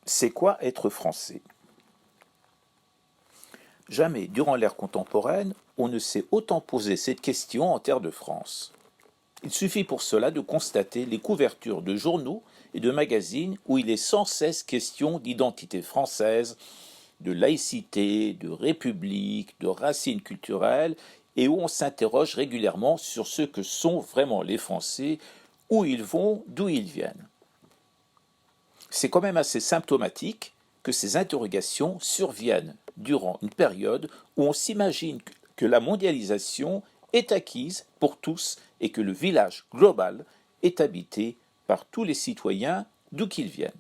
C'est quoi être français? Jamais, durant l'ère contemporaine, on ne s'est autant posé cette question en terre de France. Il suffit pour cela de constater les couvertures de journaux et de magazines où il est sans cesse question d'identité française, de laïcité, de république, de racines culturelles, et où on s'interroge régulièrement sur ce que sont vraiment les Français, où ils vont, d'où ils viennent. C'est quand même assez symptomatique que ces interrogations surviennent durant une période où on s'imagine que la mondialisation est acquise pour tous et que le village global est habité par tous les citoyens d'où qu'ils viennent.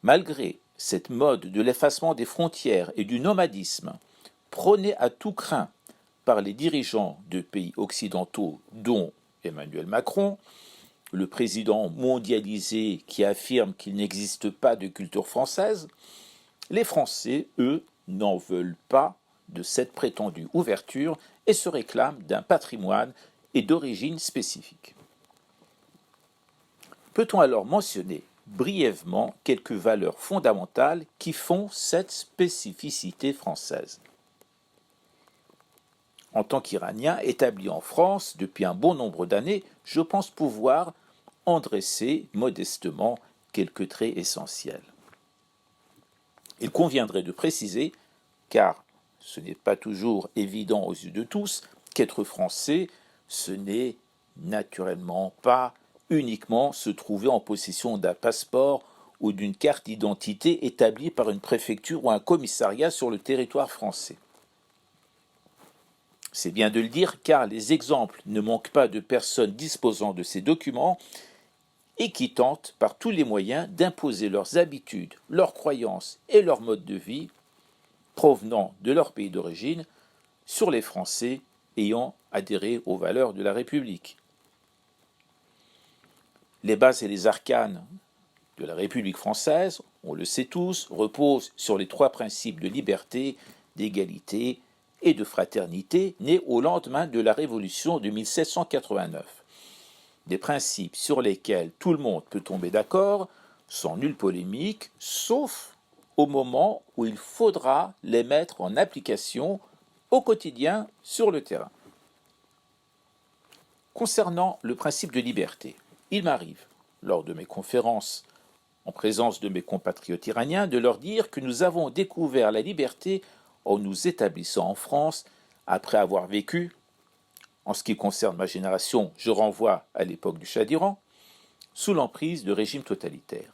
Malgré cette mode de l'effacement des frontières et du nomadisme, prônée à tout crin par les dirigeants de pays occidentaux, dont Emmanuel Macron, le président mondialisé qui affirme qu'il n'existe pas de culture française, les Français, eux, n'en veulent pas de cette prétendue ouverture et se réclament d'un patrimoine et d'origine spécifique. Peut-on alors mentionner brièvement quelques valeurs fondamentales qui font cette spécificité française? En tant qu'Iranien établi en France depuis un bon nombre d'années, je pense pouvoir en dresser modestement quelques traits essentiels. Il conviendrait de préciser, car ce n'est pas toujours évident aux yeux de tous, qu'être français, ce n'est naturellement pas uniquement se trouver en possession d'un passeport ou d'une carte d'identité établie par une préfecture ou un commissariat sur le territoire français. C'est bien de le dire, car les exemples ne manquent pas de personnes disposant de ces documents et qui tentent par tous les moyens d'imposer leurs habitudes, leurs croyances et leur mode de vie provenant de leur pays d'origine sur les Français ayant adhéré aux valeurs de la République. Les bases et les arcanes de la République française, on le sait tous, reposent sur les trois principes de liberté, d'égalité et de fraternité nés au lendemain de la Révolution de 1789. Des principes sur lesquels tout le monde peut tomber d'accord, sans nulle polémique, sauf au moment où il faudra les mettre en application au quotidien sur le terrain. Concernant le principe de liberté, il m'arrive, lors de mes conférences en présence de mes compatriotes iraniens, de leur dire que nous avons découvert la liberté en nous établissant en France après avoir vécu. En ce qui concerne ma génération, je renvoie à l'époque du Shah d'Iran, sous l'emprise de régimes totalitaires.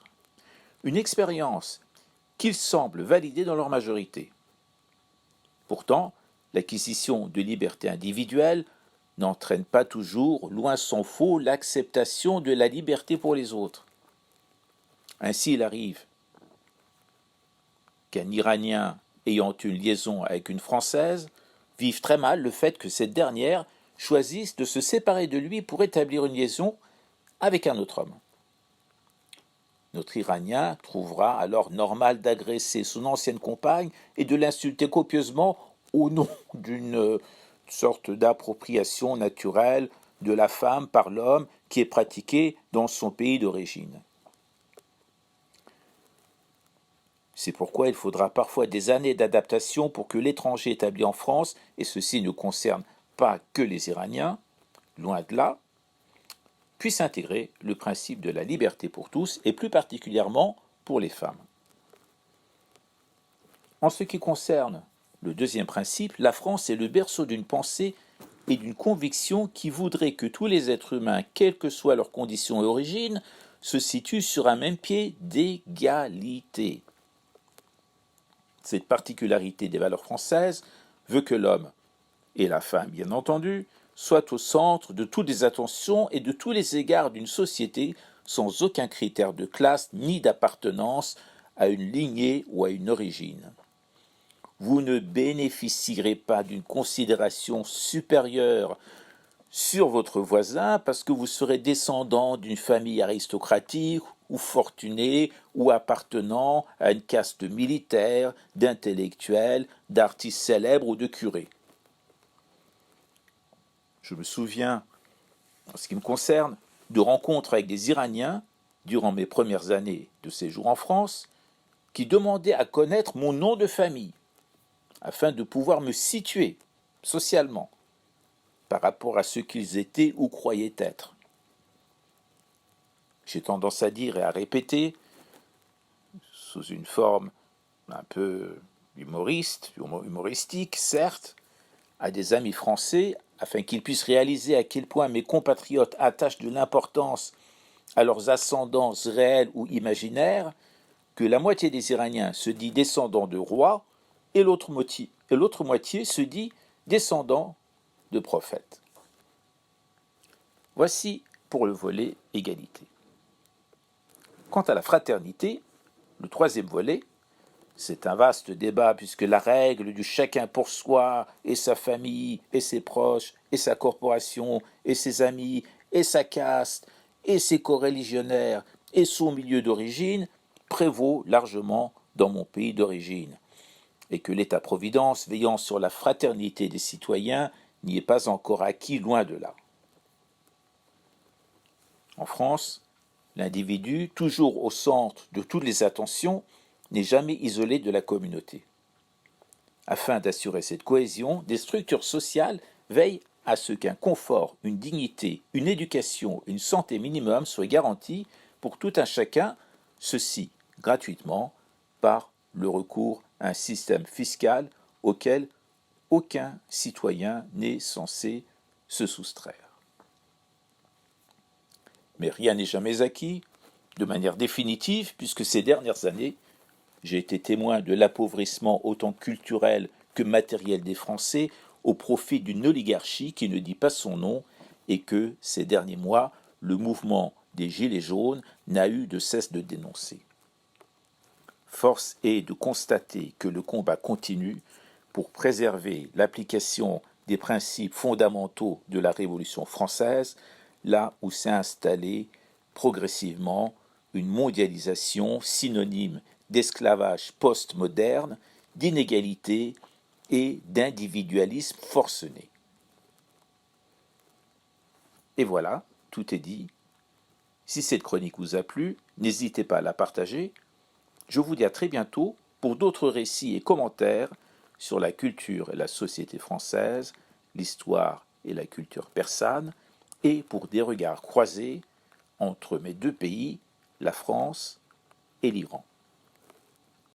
Une expérience qu'ils semblent valider dans leur majorité. Pourtant, l'acquisition de libertés individuelles n'entraîne pas toujours, loin s'en faut, l'acceptation de la liberté pour les autres. Ainsi, il arrive qu'un Iranien ayant une liaison avec une Française vive très mal le fait que cette dernière choisissent de se séparer de lui pour établir une liaison avec un autre homme. Notre Iranien trouvera alors normal d'agresser son ancienne compagne et de l'insulter copieusement au nom d'une sorte d'appropriation naturelle de la femme par l'homme qui est pratiquée dans son pays d'origine. C'est pourquoi il faudra parfois des années d'adaptation pour que l'étranger établi en France, et ceci ne concerne pas que les Iraniens, loin de là, puisse intégrer le principe de la liberté pour tous et plus particulièrement pour les femmes. En ce qui concerne le deuxième principe, la France est le berceau d'une pensée et d'une conviction qui voudrait que tous les êtres humains, quelles que soient leurs conditions et origines, se situent sur un même pied d'égalité. Cette particularité des valeurs françaises veut que l'homme, et la femme bien entendu, soient au centre de toutes les attentions et de tous les égards d'une société sans aucun critère de classe ni d'appartenance à une lignée ou à une origine. Vous ne bénéficierez pas d'une considération supérieure sur votre voisin parce que vous serez descendant d'une famille aristocratique ou fortunée ou appartenant à une caste militaire, d'intellectuels, d'artistes célèbres ou de curés. Je me souviens, en ce qui me concerne, de rencontres avec des Iraniens durant mes premières années de séjour en France, qui demandaient à connaître mon nom de famille, afin de pouvoir me situer socialement par rapport à ce qu'ils étaient ou croyaient être. J'ai tendance à dire et à répéter, sous une forme un peu humoristique, certes, à des amis français, afin qu'ils puissent réaliser à quel point mes compatriotes attachent de l'importance à leurs ascendances réelles ou imaginaires, que la moitié des Iraniens se dit descendant de rois et l'autre moitié se dit descendant de prophètes. Voici pour le volet égalité. Quant à la fraternité, le troisième volet, c'est un vaste débat puisque la règle du chacun pour soi et sa famille et ses proches et sa corporation et ses amis et sa caste et ses coreligionnaires et son milieu d'origine prévaut largement dans mon pays d'origine et que l'État-providence veillant sur la fraternité des citoyens n'y est pas encore acquis, loin de là. En France, l'individu, toujours au centre de toutes les attentions, n'est jamais isolé de la communauté. Afin d'assurer cette cohésion, des structures sociales veillent à ce qu'un confort, une dignité, une éducation, une santé minimum soient garantis pour tout un chacun, ceci gratuitement par le recours à un système fiscal auquel aucun citoyen n'est censé se soustraire. Mais rien n'est jamais acquis, de manière définitive, puisque ces dernières années, j'ai été témoin de l'appauvrissement autant culturel que matériel des Français au profit d'une oligarchie qui ne dit pas son nom et que, ces derniers mois, le mouvement des Gilets jaunes n'a eu de cesse de dénoncer. Force est de constater que le combat continue pour préserver l'application des principes fondamentaux de la Révolution française, là où s'est installée progressivement une mondialisation synonyme d'esclavage post-moderne, d'inégalité et d'individualisme forcené. Et voilà, tout est dit. Si cette chronique vous a plu, n'hésitez pas à la partager. Je vous dis à très bientôt pour d'autres récits et commentaires sur la culture et la société française, l'histoire et la culture persane, et pour des regards croisés entre mes deux pays, la France et l'Iran.